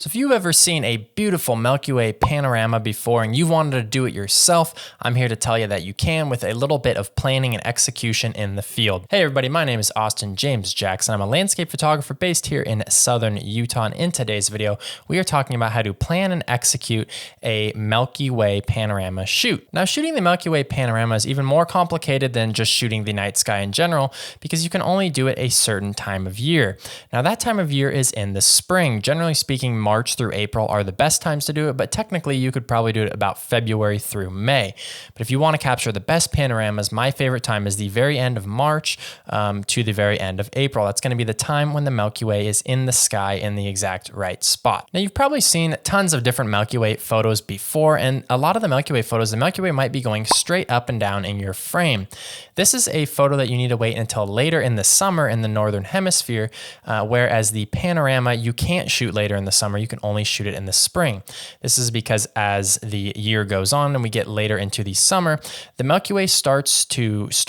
So if you've ever seen a beautiful Milky Way panorama before and you wanted to do it yourself, I'm here to tell you that you can with a little bit of planning and execution in the field. Hey everybody, my name is Austin James Jackson. I'm a landscape photographer based here in southern Utah. And in today's video, we are talking about how to plan and execute a Milky Way panorama shoot. Now, shooting the Milky Way panorama is even more complicated than just shooting the night sky in general because you can only do it a certain time of year. Now, that time of year is in the spring. Generally speaking, March through April are the best times to do it, but technically you could probably do it about February through May. But if you want to capture the best panoramas, my favorite time is the very end of March to the very end of April. That's going to be the time when the Milky Way is in the sky in the exact right spot. Now, you've probably seen tons of different Milky Way photos before, and a lot of the Milky Way photos, the Milky Way might be going straight up and down in your frame. This is a photo that you need to wait until later in the summer in the Northern Hemisphere, whereas the panorama you can't shoot later in the summer. You can only shoot it in the spring. This is because as the year goes on and we get later into the summer, the Milky Way start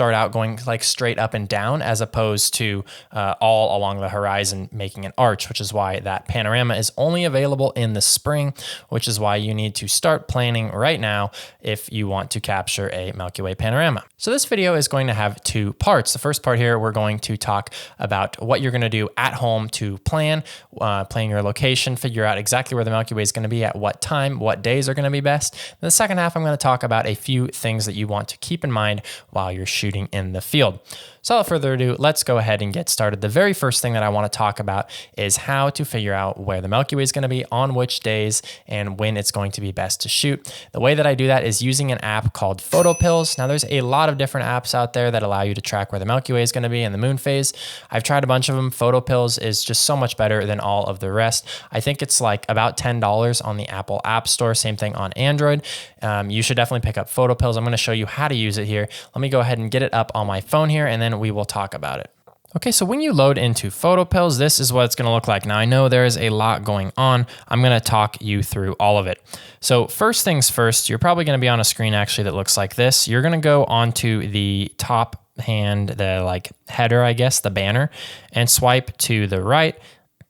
out going like straight up and down as opposed to all along the horizon making an arch, which is why that panorama is only available in the spring, which is why you need to start planning right now if you want to capture a Milky Way panorama. So this video is going to have two parts. The first part here, we're going to talk about what you're going to do at home to plan your location, figure out exactly where the Milky Way is going to be at what time, what days are going to be best. In the second half, I'm going to talk about a few things that you want to keep in mind while you're shooting in the field. So without further ado, let's go ahead and get started. The very first thing that I want to talk about is how to figure out where the Milky Way is going to be, on which days, and when it's going to be best to shoot. The way that I do that is using an app called PhotoPills. Now, there's a lot of different apps out there that allow you to track where the Milky Way is going to be in the moon phase. I've tried a bunch of them. PhotoPills is just so much better than all of the rest. I think it's like about $10 on the Apple App Store. Same thing on Android. You should definitely pick up PhotoPills. I'm going to show you how to use it here. Let me go ahead and get it up on my phone here, and then we will talk about it. Okay, so when you load into PhotoPills, this is what it's going to look like. Now, I know there is a lot going on. I'm going to talk you through all of it. So first things first, you're probably going to be on a screen actually that looks like this. You're going to go onto the top hand, the like header, I guess, the banner, and swipe to the right.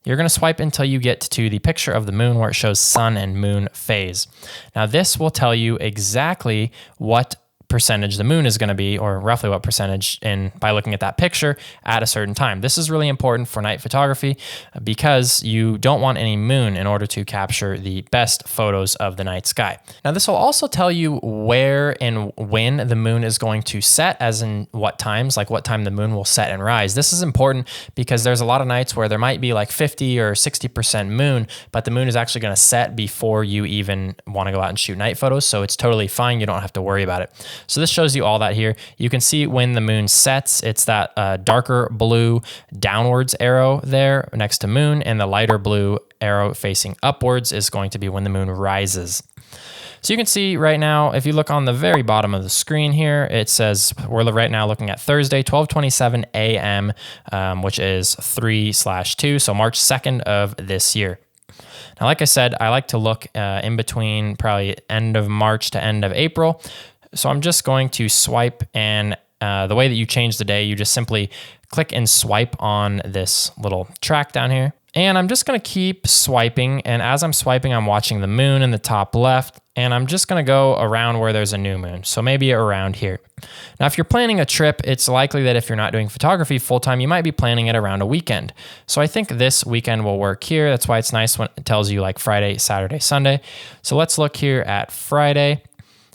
You're going to swipe until you get to the picture of the moon where it shows sun and moon phase. Now, this will tell you exactly what percentage the moon is going to be, or roughly what percentage, by looking at that picture at a certain time. This is really important for night photography because you don't want any moon in order to capture the best photos of the night sky. Now, this will also tell you where and when the moon is going to set, as in what times, like what time the moon will set and rise. This is important because there's a lot of nights where there might be like 50 or 60% moon, but the moon is actually going to set before you even want to go out and shoot night photos. So it's totally fine. You don't have to worry about it. So this shows you all that here. You can see when the moon sets, it's that darker blue downwards arrow there next to moon, and the lighter blue arrow facing upwards is going to be when the moon rises. So you can see right now, if you look on the very bottom of the screen here, it says we're right now looking at Thursday, 12:27 a.m., which is 3/2, so March 2nd of this year. Now, like I said, I like to look in between probably end of March to end of April. So I'm just going to swipe, and the way that you change the day, you just simply click and swipe on this little track down here. And I'm just going to keep swiping, and as I'm swiping, I'm watching the moon in the top left, and I'm just going to go around where there's a new moon, so maybe around here. Now, if you're planning a trip, it's likely that if you're not doing photography full-time, you might be planning it around a weekend. So I think this weekend will work here. That's why it's nice when it tells you like Friday, Saturday, Sunday. So let's look here at Friday.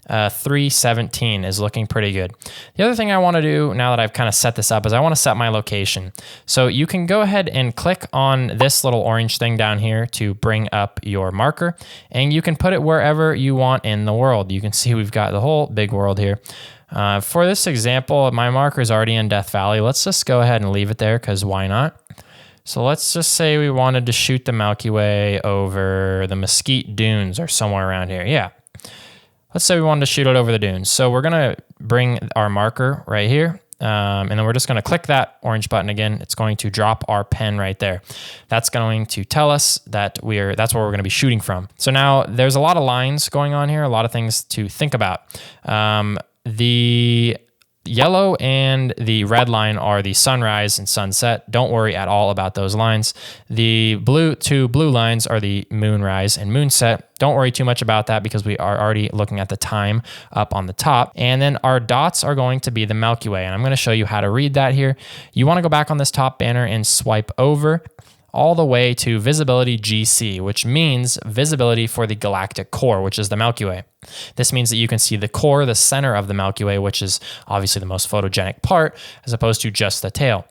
3/17 is looking pretty good. The other thing I want to do now that I've kind of set this up is I want to set my location. So you can go ahead and click on this little orange thing down here to bring up your marker, and you can put it wherever you want in the world. You can see we've got the whole big world here. For this example, my marker is already in Death Valley. Let's just go ahead and leave it there because why not? So let's just say we wanted to shoot the Milky Way over the Mesquite Dunes or somewhere around here. Yeah. Let's say we wanted to shoot it over the dunes. So we're going to bring our marker right here, and then we're just going to click that orange button again. It's going to drop our pen right there. That's going to tell us that that's where we're going to be shooting from. So now there's a lot of lines going on here, a lot of things to think about. The Yellow and the red line are the sunrise and sunset. Don't worry at all about those lines. The two blue lines are the moonrise and moonset. Don't worry too much about that because we are already looking at the time up on the top. And then our dots are going to be the Milky Way. And I'm going to show you how to read that here. You want to go back on this top banner and swipe over all the way to visibility GC, which means visibility for the galactic core, which is the Milky Way. This means that you can see the core, the center of the Milky Way, which is obviously the most photogenic part, as opposed to just the tail.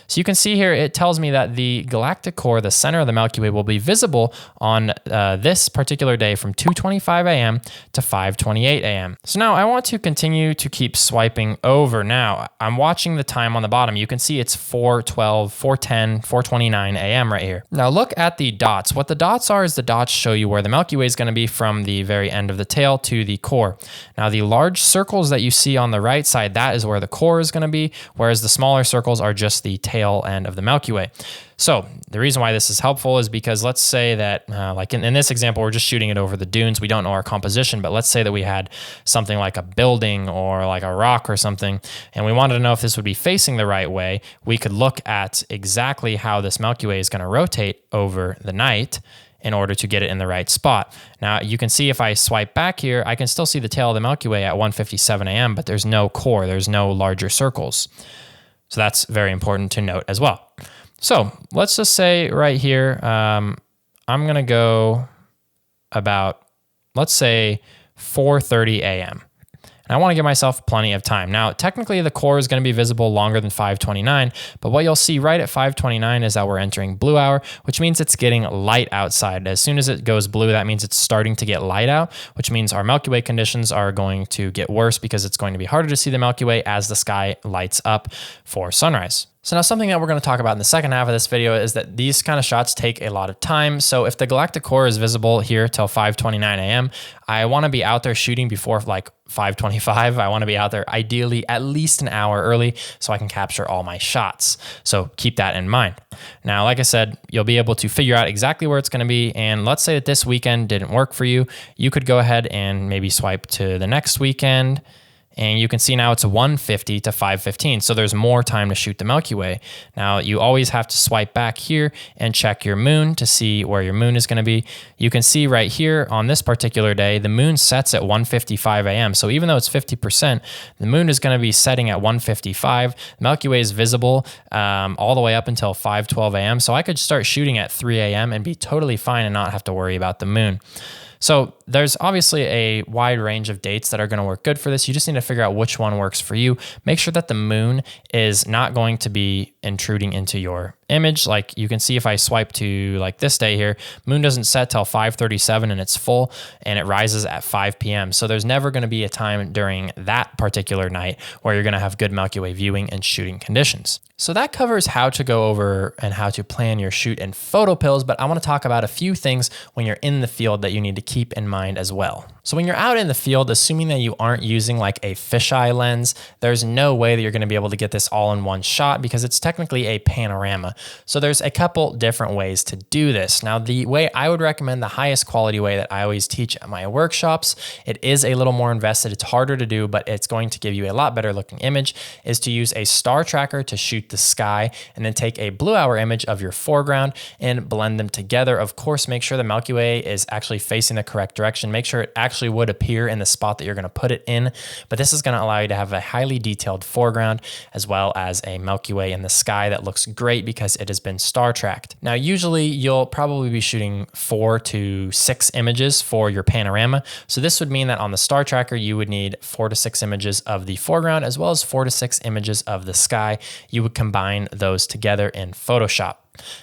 So you can see here, it tells me that the galactic core, the center of the Milky Way, will be visible on this particular day from 2:25 a.m. to 5:28 a.m. So now I want to continue to keep swiping over. Now I'm watching the time on the bottom. You can see it's 4:12, 4:10, 4:29 a.m. right here. Now look at the dots. What the dots are is the dots show you where the Milky Way is going to be from the very end of the tail to the core. Now the large circles that you see on the right side, that is where the core is going to be, whereas the smaller circles are just the tail end of the Milky Way. So the reason why this is helpful is because let's say that, like in this example, we're just shooting it over the dunes. We don't know our composition, but let's say that we had something like a building or like a rock or something, and we wanted to know if this would be facing the right way. We could look at exactly how this Milky Way is going to rotate over the night in order to get it in the right spot. Now you can see if I swipe back here, I can still see the tail of the Milky Way at 1:57 a.m., but there's no core, there's no larger circles. So that's very important to note as well. So let's just say right here, I'm gonna go about, let's say 4:30 a.m. And I wanna give myself plenty of time. Now, technically the core is gonna be visible longer than 5:29, but what you'll see right at 5:29 is that we're entering blue hour, which means it's getting light outside. As soon as it goes blue, that means it's starting to get light out, which means our Milky Way conditions are going to get worse because it's going to be harder to see the Milky Way as the sky lights up for sunrise. So now something that we're going to talk about in the second half of this video is that these kind of shots take a lot of time. So if the galactic core is visible here till 5:29 a.m., I want to be out there shooting before like 5:25. I want to be out there ideally at least an hour early so I can capture all my shots. So keep that in mind. Now, like I said, you'll be able to figure out exactly where it's going to be. And let's say that this weekend didn't work for you. You could go ahead and maybe swipe to the next weekend. And you can see now it's 1:50 to 5:15. So there's more time to shoot the Milky Way. Now you always have to swipe back here and check your moon to see where your moon is going to be. You can see right here on this particular day, the moon sets at 1:55 a.m. So even though it's 50%, the moon is going to be setting at 1:55. The Milky Way is visible all the way up until 5:12 a.m. So I could start shooting at 3 a.m. and be totally fine and not have to worry about the moon. So there's obviously a wide range of dates that are going to work good for this. You just need to figure out which one works for you. Make sure that the moon is not going to be intruding into your image. Like you can see if I swipe to like this day here, moon doesn't set till 5:37 and it's full and it rises at 5 p.m. So there's never going to be a time during that particular night where you're going to have good Milky Way viewing and shooting conditions. So that covers how to go over and how to plan your shoot in PhotoPills, but I want to talk about a few things when you're in the field that you need to keep in mind as well. So when you're out in the field, assuming that you aren't using like a fisheye lens, there's no way that you're going to be able to get this all in one shot because it's technically a panorama. So there's a couple different ways to do this. Now, the way I would recommend, the highest quality way that I always teach at my workshops, it is a little more invested, it's harder to do, but it's going to give you a lot better looking image, is to use a star tracker to shoot the sky and then take a blue hour image of your foreground and blend them together. Of course, make sure the Milky Way is actually facing the correct direction. Make sure it actually would appear in the spot that you're going to put it in, but this is going to allow you to have a highly detailed foreground as well as a Milky Way in the sky that looks great because it has been star tracked. Now, usually you'll probably be shooting 4 to 6 images for your panorama. So this would mean that on the star tracker, you would need 4 to 6 images of the foreground as well as 4 to 6 images of the sky. You would combine those together in Photoshop.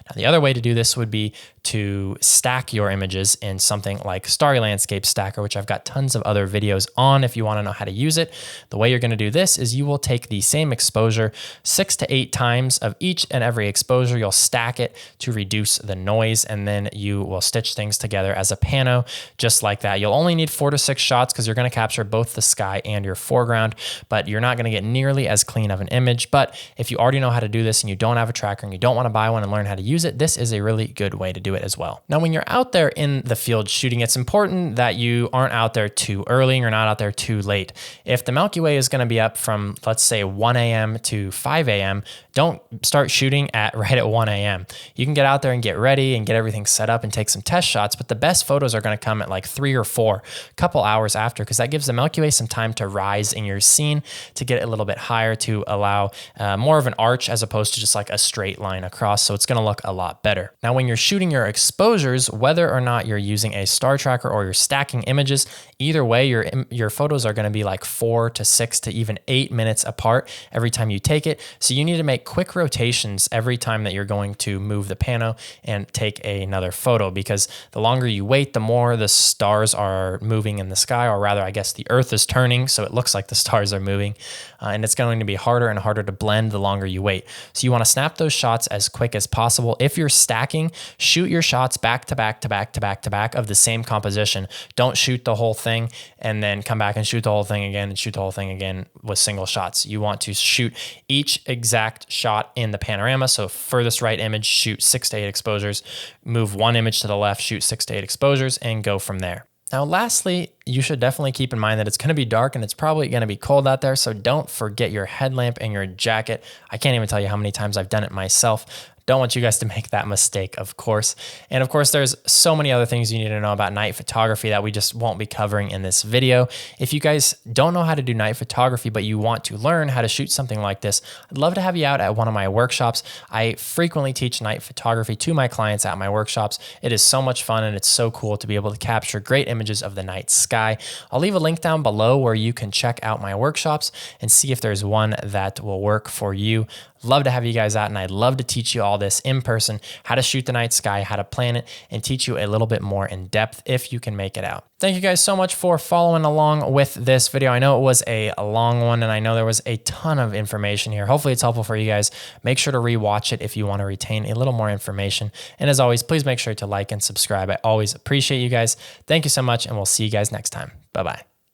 Now, the other way to do this would be to stack your images in something like Starry Landscape Stacker, which I've got tons of other videos on if you want to know how to use it. The way you're going to do this is you will take the same exposure 6 to 8 times of each and every exposure. You'll stack it to reduce the noise, and then you will stitch things together as a pano just like that. You'll only need 4 to 6 shots because you're going to capture both the sky and your foreground, but you're not going to get nearly as clean of an image. But if you already know how to do this and you don't have a tracker and you don't want to buy one and learn learn how to use it, this is a really good way to do it as well. Now, when you're out there in the field shooting, it's important that you aren't out there too early and you're not out there too late. If the Milky Way is going to be up from, let's say, 1 a.m. to 5 a.m., don't start shooting right at 1 a.m. You can get out there and get ready and get everything set up and take some test shots, but the best photos are going to come at like 3 or 4, a couple hours after, because that gives the Milky Way some time to rise in your scene, to get a little bit higher, to allow more of an arch as opposed to just like a straight line across. So it's going to look a lot better. Now, when you're shooting your exposures, whether or not you're using a star tracker or you're stacking images, either way, your photos are going to be like 4 to 6 to even 8 minutes apart every time you take it. So you need to make quick rotations every time that you're going to move the pano and take another photo, because the longer you wait, the more the stars are moving in the sky, or rather, I guess the earth is turning, so it looks like the stars are moving, and it's going to be harder and harder to blend the longer you wait. So you want to snap those shots as quick as possible. If you're stacking, shoot your shots back to back to back to back to back of the same composition. Don't shoot the whole thing and then come back and shoot the whole thing again and shoot the whole thing again with single shots. You want to shoot each exact shot in the panorama. So furthest right image, shoot 6 to 8 exposures, move one image to the left, shoot 6 to 8 exposures, and go from there. Now, lastly, you should definitely keep in mind that it's going to be dark and it's probably going to be cold out there. So don't forget your headlamp and your jacket. I can't even tell you how many times I've done it myself. Don't want you guys to make that mistake, of course. And of course, there's so many other things you need to know about night photography that we just won't be covering in this video. If you guys don't know how to do night photography, but you want to learn how to shoot something like this, I'd love to have you out at one of my workshops. I frequently teach night photography to my clients at my workshops. It is so much fun and it's so cool to be able to capture great images of the night sky. I'll leave a link down below where you can check out my workshops and see if there's one that will work for you. Love to have you guys out, and I'd love to teach you all this in person, how to shoot the night sky, how to plan it, and teach you a little bit more in depth if you can make it out. Thank you guys so much for following along with this video. I know it was a long one, and I know there was a ton of information here. Hopefully it's helpful for you guys. Make sure to rewatch it if you want to retain a little more information. And as always, please make sure to like and subscribe. I always appreciate you guys. Thank you so much, and we'll see you guys next time. Bye-bye.